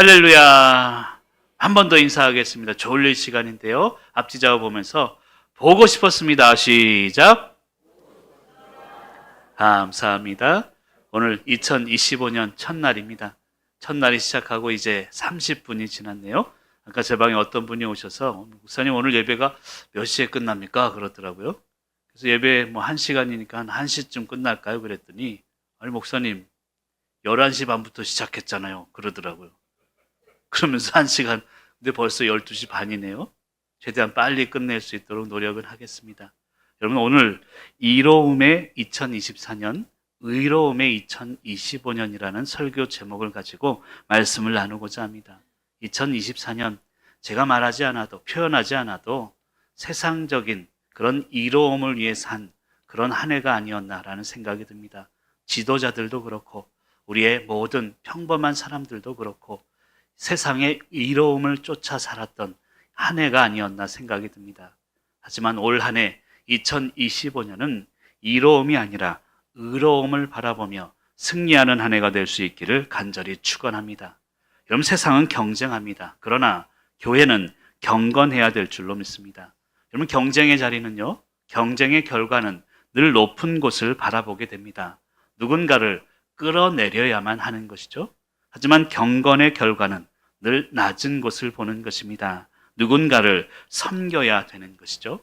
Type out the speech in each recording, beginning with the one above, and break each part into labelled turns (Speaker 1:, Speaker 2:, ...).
Speaker 1: 할렐루야. 한 번 더 인사하겠습니다. 졸릴 시간인데요. 앞뒤 좌우 보면서 보고 싶었습니다. 시작. 감사합니다. 오늘 2025년 첫날입니다. 첫날이 시작하고 이제 30분이 지났네요. 아까 제 방에 어떤 분이 오셔서 목사님 오늘 예배가 몇 시에 끝납니까? 그러더라고요. 그래서 예배 뭐 1시간이니까 한 1시쯤 끝날까요? 그랬더니 아니 목사님 11시 반부터 시작했잖아요. 그러더라고요. 그러면서 1시간, 근데 벌써 12시 반이네요. 최대한 빨리 끝낼 수 있도록 노력을 하겠습니다. 여러분 오늘 이로움의 2024년, 의로움의 2025년이라는 설교 제목을 가지고 말씀을 나누고자 합니다. 2024년 제가 말하지 않아도 표현하지 않아도 세상적인 그런 이로움을 위해 산 그런 한 해가 아니었나라는 생각이 듭니다. 지도자들도 그렇고 우리의 모든 평범한 사람들도 그렇고 세상의 이로움을 쫓아 살았던 한 해가 아니었나 생각이 듭니다. 하지만 올 한 해 2025년은 이로움이 아니라 의로움을 바라보며 승리하는 한 해가 될 수 있기를 간절히 축원합니다. 여러분 세상은 경쟁합니다. 그러나 교회는 경건해야 될 줄로 믿습니다. 여러분 경쟁의 자리는요, 경쟁의 결과는 늘 높은 곳을 바라보게 됩니다. 누군가를 끌어내려야만 하는 것이죠. 하지만 경건의 결과는 늘 낮은 곳을 보는 것입니다. 누군가를 섬겨야 되는 것이죠.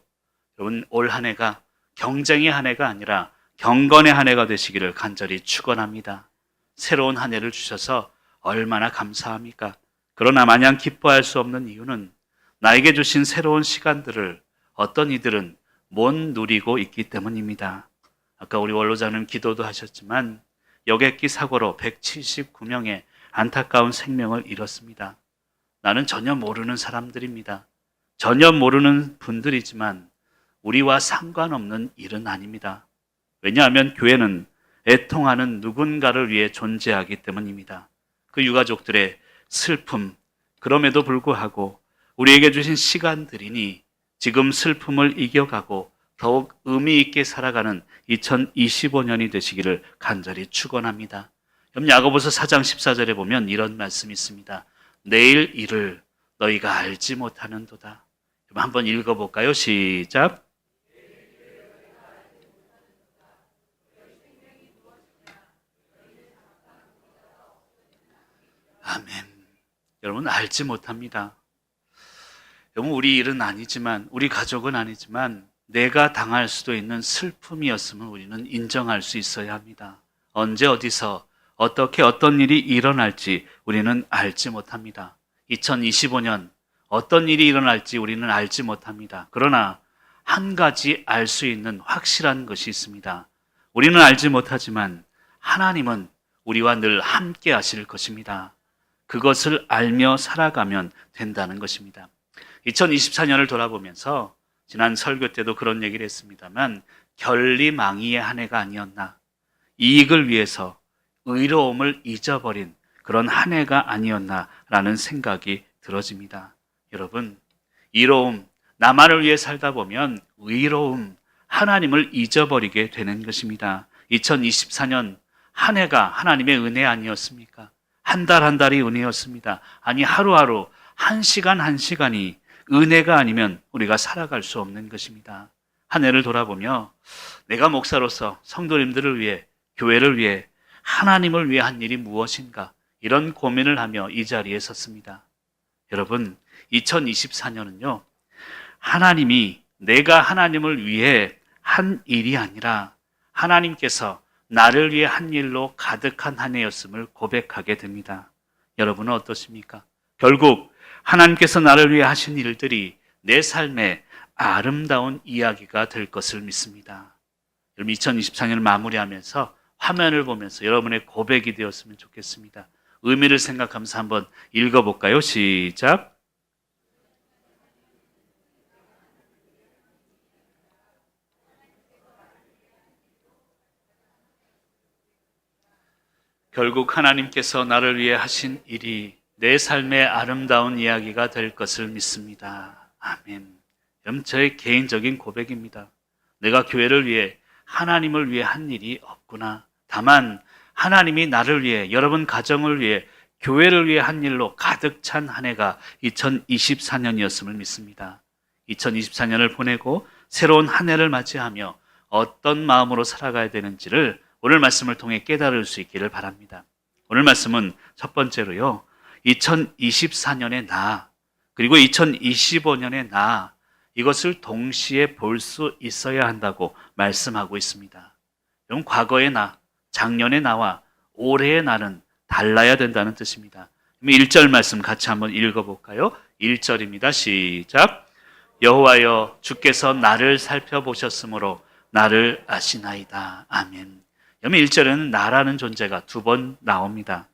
Speaker 1: 여러분 올 한 해가 경쟁의 한 해가 아니라 경건의 한 해가 되시기를 간절히 축원합니다. 새로운 한 해를 주셔서 얼마나 감사합니까? 그러나 마냥 기뻐할 수 없는 이유는 나에게 주신 새로운 시간들을 어떤 이들은 못 누리고 있기 때문입니다. 아까 우리 원로장님 기도도 하셨지만 여객기 사고로 179명의 안타까운 생명을 잃었습니다. 나는 전혀 모르는 사람들입니다. 전혀 모르는 분들이지만 우리와 상관없는 일은 아닙니다. 왜냐하면 교회는 애통하는 누군가를 위해 존재하기 때문입니다. 그 유가족들의 슬픔, 그럼에도 불구하고 우리에게 주신 시간들이니 지금 슬픔을 이겨가고 더욱 의미 있게 살아가는 2025년이 되시기를 간절히 축원합니다. 야고보서 4장 14절에 보면 이런 말씀이 있습니다. 내일 일을 너희가 알지 못하는도다. 한번 읽어볼까요? 시작. 아멘. 여러분 알지 못합니다. 여러분 우리 일은 아니지만 우리 가족은 아니지만 내가 당할 수도 있는 슬픔이었으면 우리는 인정할 수 있어야 합니다. 언제 어디서 어떻게 어떤 일이 일어날지 우리는 알지 못합니다. 2025년 어떤 일이 일어날지 우리는 알지 못합니다. 그러나 한 가지 알 수 있는 확실한 것이 있습니다. 우리는 알지 못하지만 하나님은 우리와 늘 함께 하실 것입니다. 그것을 알며 살아가면 된다는 것입니다. 2024년을 돌아보면서 지난 설교 때도 그런 얘기를 했습니다만 결리망이의 한 해가 아니었나, 이익을 위해서 의로움을 잊어버린 그런 한 해가 아니었나라는 생각이 들어집니다. 여러분, 이로움, 나만을 위해 살다 보면 의로움, 하나님을 잊어버리게 되는 것입니다. 2024년 한 해가 하나님의 은혜 아니었습니까? 한 달 한 달이 은혜였습니다. 아니 하루하루 한 시간 한 시간이 은혜가 아니면 우리가 살아갈 수 없는 것입니다. 한 해를 돌아보며 내가 목사로서 성도님들을 위해, 교회를 위해, 하나님을 위해 한 일이 무엇인가, 이런 고민을 하며 이 자리에 섰습니다. 여러분 2024년은요 하나님이 내가 하나님을 위해 한 일이 아니라 하나님께서 나를 위해 한 일로 가득한 한 해였음을 고백하게 됩니다. 여러분은 어떻습니까? 결국 하나님께서 나를 위해 하신 일들이 내 삶의 아름다운 이야기가 될 것을 믿습니다. 여러분 2024년을 마무리하면서 화면을 보면서 여러분의 고백이 되었으면 좋겠습니다. 의미를 생각하면서 한번 읽어볼까요? 시작. 결국 하나님께서 나를 위해 하신 일이 내 삶의 아름다운 이야기가 될 것을 믿습니다. 아멘. 여러분 저의 개인적인 고백입니다. 내가 교회를 위해, 하나님을 위해 한 일이 없구나. 다만 하나님이 나를 위해, 여러분 가정을 위해, 교회를 위해 한 일로 가득 찬 한 해가 2024년이었음을 믿습니다. 2024년을 보내고 새로운 한 해를 맞이하며 어떤 마음으로 살아가야 되는지를 오늘 말씀을 통해 깨달을 수 있기를 바랍니다. 오늘 말씀은 첫 번째로요, 2024년의 나, 그리고 2025년의 나, 이것을 동시에 볼 수 있어야 한다고 말씀하고 있습니다. 여러분, 과거의 나, 작년의 나와 올해의 나는 달라야 된다는 뜻입니다. 1절 말씀 같이 한번 읽어볼까요? 1절입니다. 시작. 여호와여, 주께서 나를 살펴보셨으므로 나를 아시나이다. 아멘. 여러분, 1절에는 나라는 존재가 두 번 나옵니다.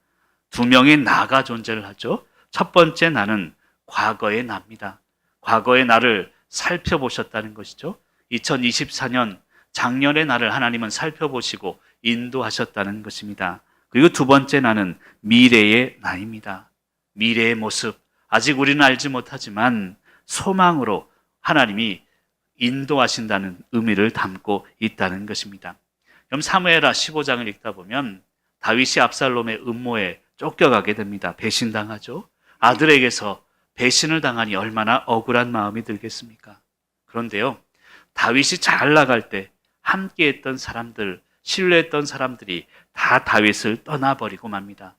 Speaker 1: 두 명의 나가 존재를 하죠. 첫 번째 나는 과거의 나입니다. 과거의 나를 살펴보셨다는 것이죠. 2024년 작년의 나를 하나님은 살펴보시고 인도하셨다는 것입니다. 그리고 두 번째 나는 미래의 나입니다. 미래의 모습, 아직 우리는 알지 못하지만 소망으로 하나님이 인도하신다는 의미를 담고 있다는 것입니다. 그럼 사무엘하 15장을 읽다 보면 다윗이 압살롬의 음모에 쫓겨가게 됩니다. 배신당하죠. 아들에게서 배신을 당하니 얼마나 억울한 마음이 들겠습니까? 그런데요, 다윗이 잘 나갈 때 함께했던 사람들, 신뢰했던 사람들이 다 다윗을 떠나버리고 맙니다.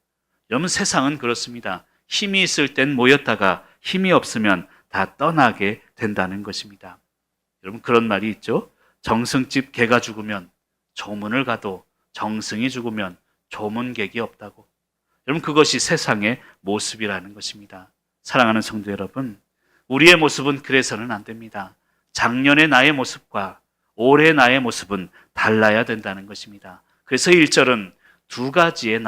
Speaker 1: 여러분, 세상은 그렇습니다. 힘이 있을 땐 모였다가 힘이 없으면 다 떠나게 된다는 것입니다. 여러분, 그런 말이 있죠. 정승집 개가 죽으면 조문을 가도 정승이 죽으면 조문객이 없다고. 여러분, 그것이 세상의 모습이라는 것입니다. 사랑하는 성도 여러분, 우리의 모습은 그래서는 안 됩니다. 작년의 나의 모습과 올해 나의 모습은 달라야 된다는 것입니다. 그래서 1절은 두 가지의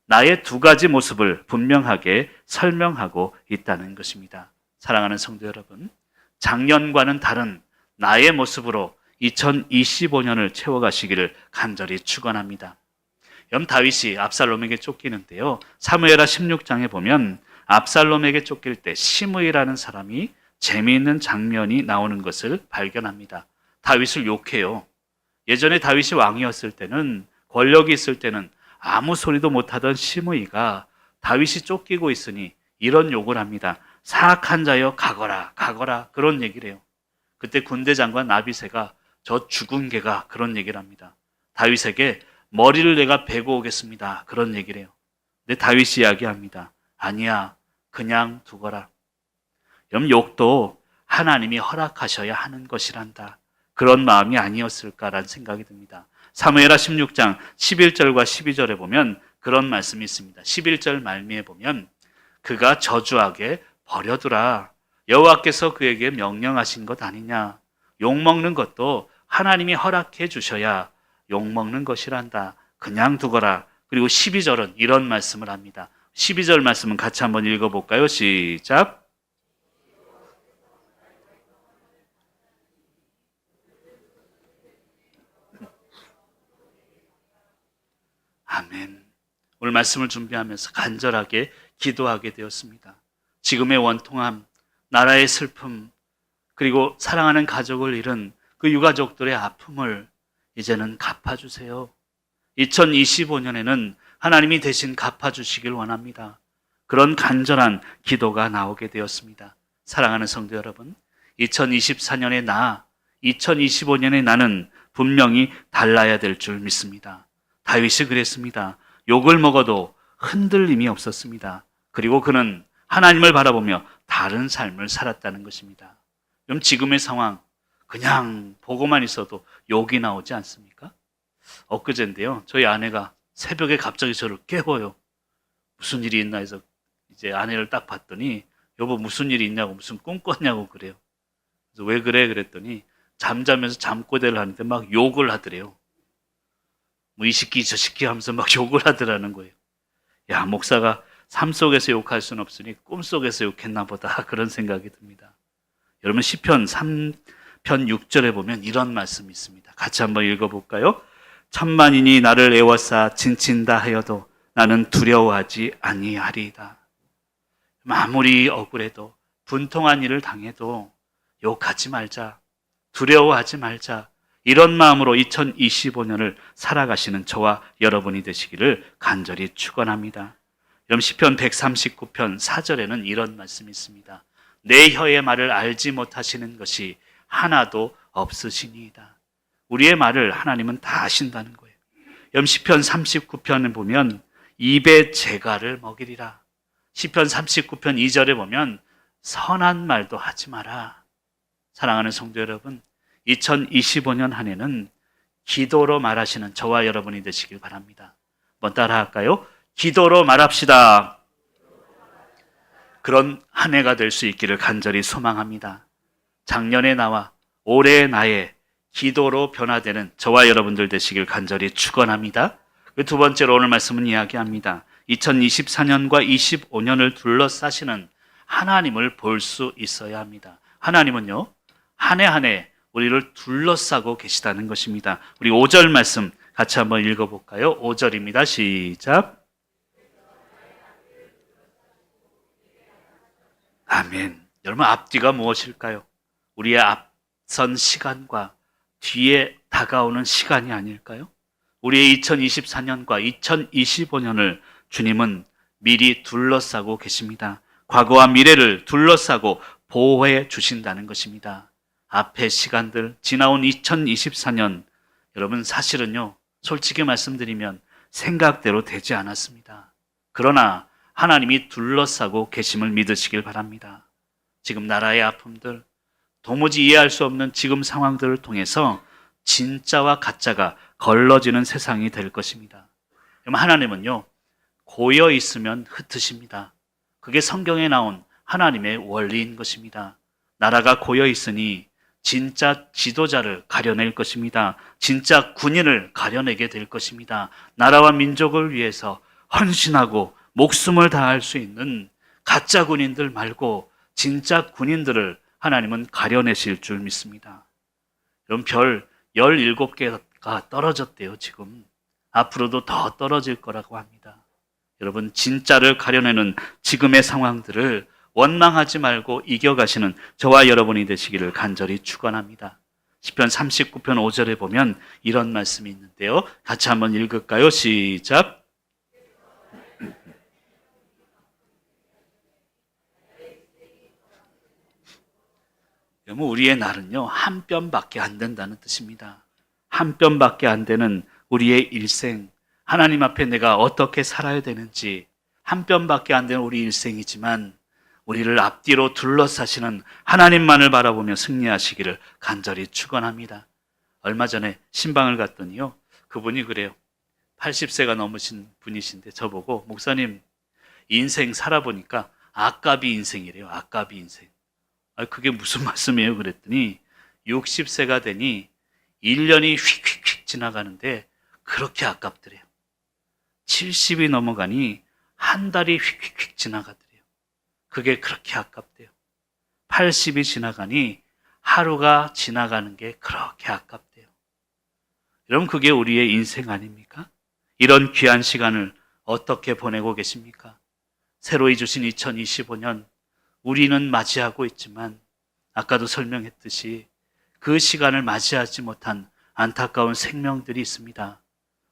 Speaker 1: 나의 두 가지 모습을 분명하게 설명하고 있다는 것입니다. 사랑하는 성도 여러분, 작년과는 다른 나의 모습으로 2025년을 채워가시기를 간절히 축원합니다. 다윗이 압살롬에게 쫓기는데요, 사무엘하 16장에 보면 압살롬에게 쫓길 때 시므이라는 사람이 재미있는 장면이 나오는 것을 발견합니다. 다윗을 욕해요. 예전에 다윗이 왕이었을 때는, 권력이 있을 때는 아무 소리도 못하던 시므이가 다윗이 쫓기고 있으니 이런 욕을 합니다. 사악한 자여 가거라, 가거라, 그런 얘기를 해요. 그때 군대 장관 나비새가 저 죽은 개가 그런 얘기를 합니다. 다윗에게 머리를 내가 베고 오겠습니다, 그런 얘기를 해요. 근데 다윗이 이야기합니다. 아니야, 그냥 두거라. 여러분, 욕도 하나님이 허락하셔야 하는 것이란다. 그런 마음이 아니었을까라는 생각이 듭니다. 사무엘하 16장 11절과 12절에 보면 그런 말씀이 있습니다. 11절 말미에 보면 그가 저주하게 버려두라. 여호와께서 그에게 명령하신 것 아니냐. 욕먹는 것도 하나님이 허락해 주셔야 욕먹는 것이란다. 그냥 두거라. 그리고 12절은 이런 말씀을 합니다. 12절 말씀은 같이 한번 읽어볼까요? 시작. 아멘. 오늘 말씀을 준비하면서 간절하게 기도하게 되었습니다. 지금의 원통함, 나라의 슬픔, 그리고 사랑하는 가족을 잃은 그 유가족들의 아픔을 이제는 갚아주세요. 2025년에는 하나님이 대신 갚아주시길 원합니다. 그런 간절한 기도가 나오게 되었습니다. 사랑하는 성도 여러분, 2024년의 나, 2025년의 나는 분명히 달라야 될 줄 믿습니다. 다윗이 그랬습니다. 욕을 먹어도 흔들림이 없었습니다. 그리고 그는 하나님을 바라보며 다른 삶을 살았다는 것입니다. 그럼 지금의 상황, 그냥 보고만 있어도 욕이 나오지 않습니까? 엊그제인데요, 저희 아내가 새벽에 갑자기 저를 깨워요. 무슨 일이 있나 해서 이제 아내를 딱 봤더니 여보 무슨 일이 있냐고, 무슨 꿈 꿨냐고 그래요. 그래서 왜 그래 그랬더니 잠자면서 잠꼬대를 하는데 막 욕을 하더래요. 뭐 이 시끼 저 시끼 하면서 막 욕을 하더라는 거예요. 야, 목사가 삶 속에서 욕할 수는 없으니 꿈 속에서 욕했나 보다, 그런 생각이 듭니다. 여러분, 시편 3편 6절에 보면 이런 말씀이 있습니다. 같이 한번 읽어볼까요? 천만인이 나를 애워싸 진친다 하여도 나는 두려워하지 아니하리이다. 아무리 억울해도 분통한 일을 당해도 욕하지 말자, 두려워하지 말자, 이런 마음으로 2025년을 살아가시는 저와 여러분이 되시기를 간절히 축원합니다. 여러분 시편 139편 4절에는 이런 말씀이 있습니다. 내 혀의 말을 알지 못하시는 것이 하나도 없으시니이다. 우리의 말을 하나님은 다 아신다는 거예요. 여러분 시편 39편을 보면 입에 재갈을 먹이리라. 시편 39편 2절에 보면 선한 말도 하지 마라. 사랑하는 성도 여러분, 2025년 한 해는 기도로 말하시는 저와 여러분이 되시길 바랍니다. 한번 따라 할까요? 기도로 말합시다. 그런 한 해가 될 수 있기를 간절히 소망합니다. 작년의 나와 올해의 나의 기도로 변화되는 저와 여러분들 되시길 간절히 축원합니다. 그 두 번째로 오늘 말씀은 이야기합니다. 2024년과 25년을 둘러싸시는 하나님을 볼 수 있어야 합니다. 하나님은요, 한 해 한 해 우리를 둘러싸고 계시다는 것입니다. 우리 5절 말씀 같이 한번 읽어볼까요? 5절입니다. 시작. 아멘. 여러분, 앞뒤가 무엇일까요? 우리의 앞선 시간과 뒤에 다가오는 시간이 아닐까요? 우리의 2024년과 2025년을 주님은 미리 둘러싸고 계십니다. 과거와 미래를 둘러싸고 보호해 주신다는 것입니다. 앞의 시간들, 지나온 2024년, 여러분 사실은요, 솔직히 말씀드리면 생각대로 되지 않았습니다. 그러나 하나님이 둘러싸고 계심을 믿으시길 바랍니다. 지금 나라의 아픔들, 도무지 이해할 수 없는 지금 상황들을 통해서 진짜와 가짜가 걸러지는 세상이 될 것입니다. 하나님은요, 고여 있으면 흩으십니다. 그게 성경에 나온 하나님의 원리인 것입니다. 나라가 고여 있으니 진짜 지도자를 가려낼 것입니다. 진짜 군인을 가려내게 될 것입니다. 나라와 민족을 위해서 헌신하고 목숨을 다할 수 있는 가짜 군인들 말고 진짜 군인들을 하나님은 가려내실 줄 믿습니다. 여러분, 별 17개가 떨어졌대요, 지금. 앞으로도 더 떨어질 거라고 합니다. 여러분, 진짜를 가려내는 지금의 상황들을 원망하지 말고 이겨가시는 저와 여러분이 되시기를 간절히 축원합니다. 시편 39편 5절에 보면 이런 말씀이 있는데요. 같이 한번 읽을까요? 시작. 여러분, 우리의 날은요, 한 뼘밖에 안 된다는 뜻입니다. 한 뼘밖에 안 되는 우리의 일생, 하나님 앞에 내가 어떻게 살아야 되는지, 한 뼘밖에 안 되는 우리 일생이지만 우리를 앞뒤로 둘러싸시는 하나님만을 바라보며 승리하시기를 간절히 축원합니다. 얼마 전에 신방을 갔더니요, 그분이 그래요. 80세가 넘으신 분이신데 저보고, 목사님, 인생 살아보니까 아까비 인생이래요. 아까비 인생. 그게 무슨 말씀이에요? 그랬더니 60세가 되니 1년이 휙휙휙 지나가는데 그렇게 아깝더래요. 70이 넘어가니 한 달이 휙휙휙 지나가더래요. 그게 그렇게 아깝대요. 80이 지나가니 하루가 지나가는 게 그렇게 아깝대요. 여러분, 그게 우리의 인생 아닙니까? 이런 귀한 시간을 어떻게 보내고 계십니까? 새로이 주신 2025년, 우리는 맞이하고 있지만 아까도 설명했듯이 그 시간을 맞이하지 못한 안타까운 생명들이 있습니다.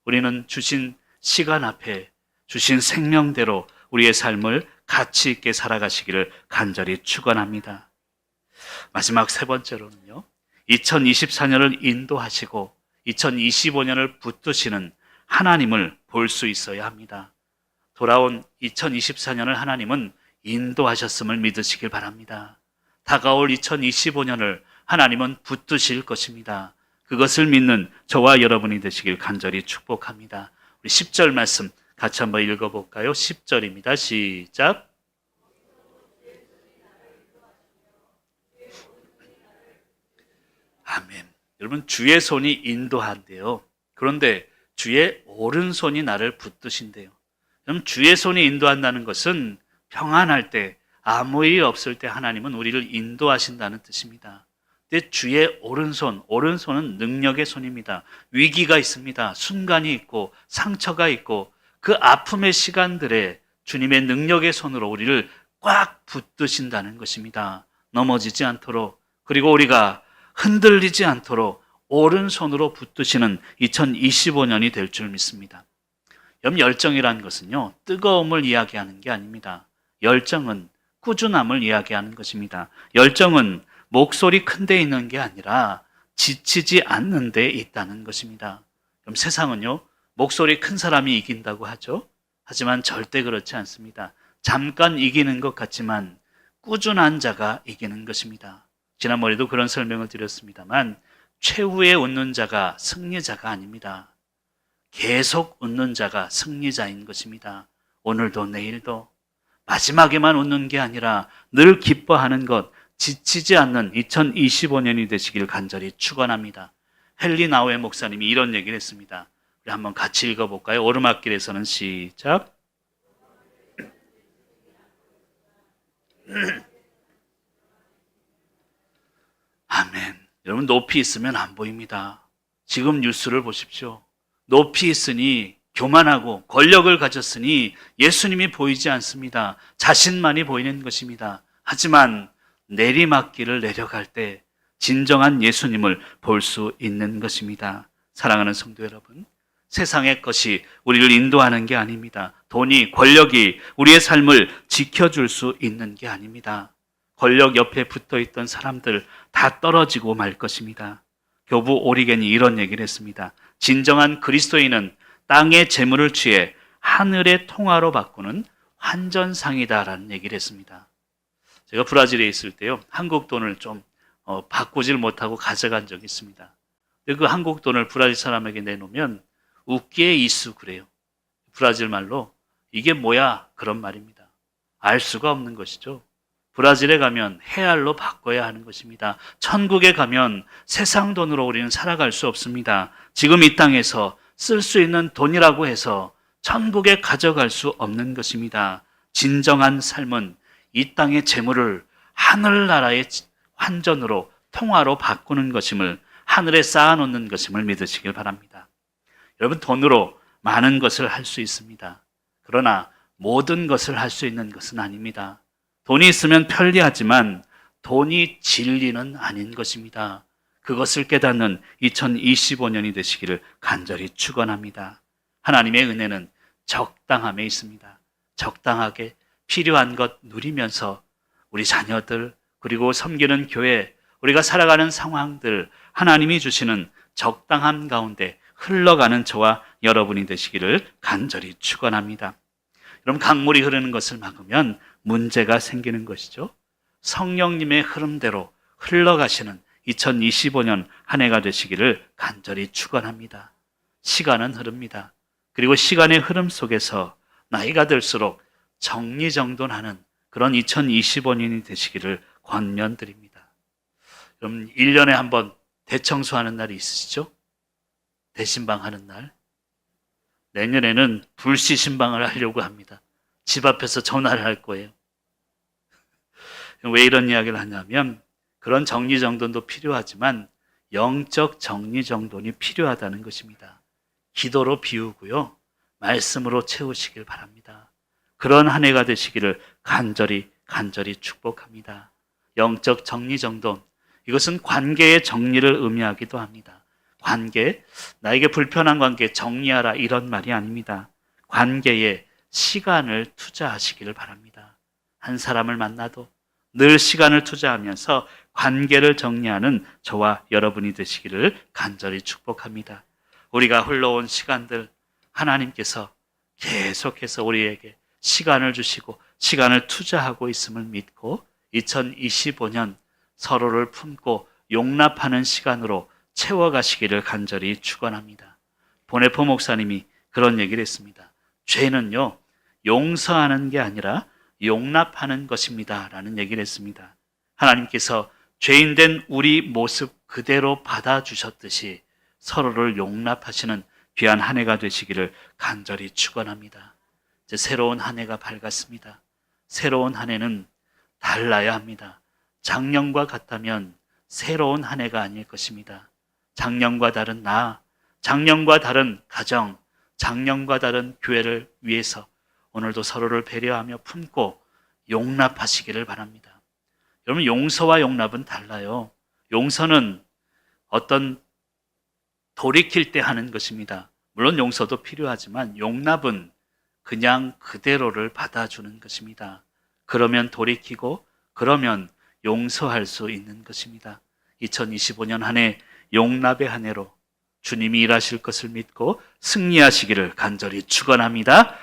Speaker 1: 우리는 주신 시간 앞에 주신 생명대로 우리의 삶을 가치 있게 살아가시기를 간절히 축원합니다. 마지막 세 번째로는요, 2024년을 인도하시고 2025년을 붙드시는 하나님을 볼 수 있어야 합니다. 돌아온 2024년을 하나님은 인도하셨음을 믿으시길 바랍니다. 다가올 2025년을 하나님은 붙드실 것입니다. 그것을 믿는 저와 여러분이 되시길 간절히 축복합니다. 우리 10절 말씀 같이 한번 읽어볼까요? 10절입니다. 시작. 아멘. 여러분, 주의 손이 인도한대요. 그런데 주의 오른손이 나를 붙드신대요. 그럼 주의 손이 인도한다는 것은 평안할 때, 아무 일 없을 때 하나님은 우리를 인도하신다는 뜻입니다. 근데 주의 오른손은 능력의 손입니다. 위기가 있습니다. 순간이 있고 상처가 있고 그 아픔의 시간들에 주님의 능력의 손으로 우리를 꽉 붙드신다는 것입니다. 넘어지지 않도록, 그리고 우리가 흔들리지 않도록 오른손으로 붙드시는 2025년이 될 줄 믿습니다. 열정이라는 것은요, 뜨거움을 이야기하는 게 아닙니다. 열정은 꾸준함을 이야기하는 것입니다. 열정은 목소리 큰 데 있는 게 아니라 지치지 않는 데 있다는 것입니다. 그럼 세상은요, 목소리 큰 사람이 이긴다고 하죠. 하지만 절대 그렇지 않습니다. 잠깐 이기는 것 같지만 꾸준한 자가 이기는 것입니다. 지난번에도 그런 설명을 드렸습니다만 최후에 웃는 자가 승리자가 아닙니다. 계속 웃는 자가 승리자인 것입니다. 오늘도 내일도 마지막에만 웃는 게 아니라 늘 기뻐하는 것, 지치지 않는 2025년이 되시길 간절히 축원합니다. 헨리 나우에 목사님이 이런 얘기를 했습니다. 우리 한번 같이 읽어볼까요? 오르막길에서는 시작. 아멘. 여러분 높이 있으면 안 보입니다. 지금 뉴스를 보십시오. 높이 있으니 교만하고 권력을 가졌으니 예수님이 보이지 않습니다. 자신만이 보이는 것입니다. 하지만 내리막길을 내려갈 때 진정한 예수님을 볼 수 있는 것입니다. 사랑하는 성도 여러분, 세상의 것이 우리를 인도하는 게 아닙니다. 돈이, 권력이 우리의 삶을 지켜줄 수 있는 게 아닙니다. 권력 옆에 붙어있던 사람들 다 떨어지고 말 것입니다. 교부 오리겐이 이런 얘기를 했습니다. 진정한 그리스도인은 땅의 재물을 취해 하늘의 통화로 바꾸는 환전상이다라는 얘기를 했습니다. 제가 브라질에 있을 때요, 한국 돈을 좀 바꾸질 못하고 가져간 적이 있습니다. 근데 그 한국 돈을 브라질 사람에게 내놓으면 웃기에 이수 그래요. 브라질 말로 이게 뭐야 그런 말입니다. 알 수가 없는 것이죠. 브라질에 가면 헤알로 바꿔야 하는 것입니다. 천국에 가면 세상 돈으로 우리는 살아갈 수 없습니다. 지금 이 땅에서 쓸 수 있는 돈이라고 해서 천국에 가져갈 수 없는 것입니다. 진정한 삶은 이 땅의 재물을 하늘나라의 환전으로 통화로 바꾸는 것임을, 하늘에 쌓아놓는 것임을 믿으시길 바랍니다. 여러분, 돈으로 많은 것을 할 수 있습니다. 그러나 모든 것을 할 수 있는 것은 아닙니다. 돈이 있으면 편리하지만 돈이 진리는 아닌 것입니다. 그것을 깨닫는 2025년이 되시기를 간절히 축원합니다. 하나님의 은혜는 적당함에 있습니다. 적당하게 필요한 것 누리면서 우리 자녀들, 그리고 섬기는 교회, 우리가 살아가는 상황들, 하나님이 주시는 적당함 가운데 흘러가는 저와 여러분이 되시기를 간절히 축원합니다. 여러분, 강물이 흐르는 것을 막으면 문제가 생기는 것이죠. 성령님의 흐름대로 흘러가시는 2025년 한 해가 되시기를 간절히 축원합니다. 시간은 흐릅니다. 그리고 시간의 흐름 속에서 나이가 들수록 정리정돈하는 그런 2025년이 되시기를 권면드립니다. 여러분, 1년에 한 번 대청소하는 날이 있으시죠? 대신방 하는 날. 내년에는 불시신방을 하려고 합니다. 집 앞에서 전화를 할 거예요. 왜 이런 이야기를 하냐면 그런 정리정돈도 필요하지만 영적 정리정돈이 필요하다는 것입니다. 기도로 비우고요, 말씀으로 채우시길 바랍니다. 그런 한 해가 되시기를 간절히 축복합니다. 영적 정리정돈, 이것은 관계의 정리를 의미하기도 합니다. 관계, 나에게 불편한 관계 정리하라 이런 말이 아닙니다. 관계에 시간을 투자하시기를 바랍니다. 한 사람을 만나도 늘 시간을 투자하면서 관계를 정리하는 저와 여러분이 되시기를 간절히 축복합니다. 우리가 흘러온 시간들 하나님께서 계속해서 우리에게 시간을 주시고 시간을 투자하고 있음을 믿고 2025년 서로를 품고 용납하는 시간으로 채워가시기를 간절히 축원합니다. 보네포 목사님이 그런 얘기를 했습니다. 죄는요, 용서하는 게 아니라 용납하는 것입니다 라는 얘기를 했습니다. 하나님께서 죄인된 우리 모습 그대로 받아주셨듯이 서로를 용납하시는 귀한 한 해가 되시기를 간절히 축원합니다. 이제 새로운 한 해가 밝았습니다. 새로운 한 해는 달라야 합니다. 작년과 같다면 새로운 한 해가 아닐 것입니다. 작년과 다른 나, 작년과 다른 가정, 작년과 다른 교회를 위해서 오늘도 서로를 배려하며 품고 용납하시기를 바랍니다. 여러분, 용서와 용납은 달라요. 용서는 어떤 돌이킬 때 하는 것입니다. 물론 용서도 필요하지만 용납은 그냥 그대로를 받아주는 것입니다. 그러면 돌이키고 그러면 용서할 수 있는 것입니다. 2025년 한 해 용납의 한 해로 주님이 일하실 것을 믿고 승리하시기를 간절히 축원합니다.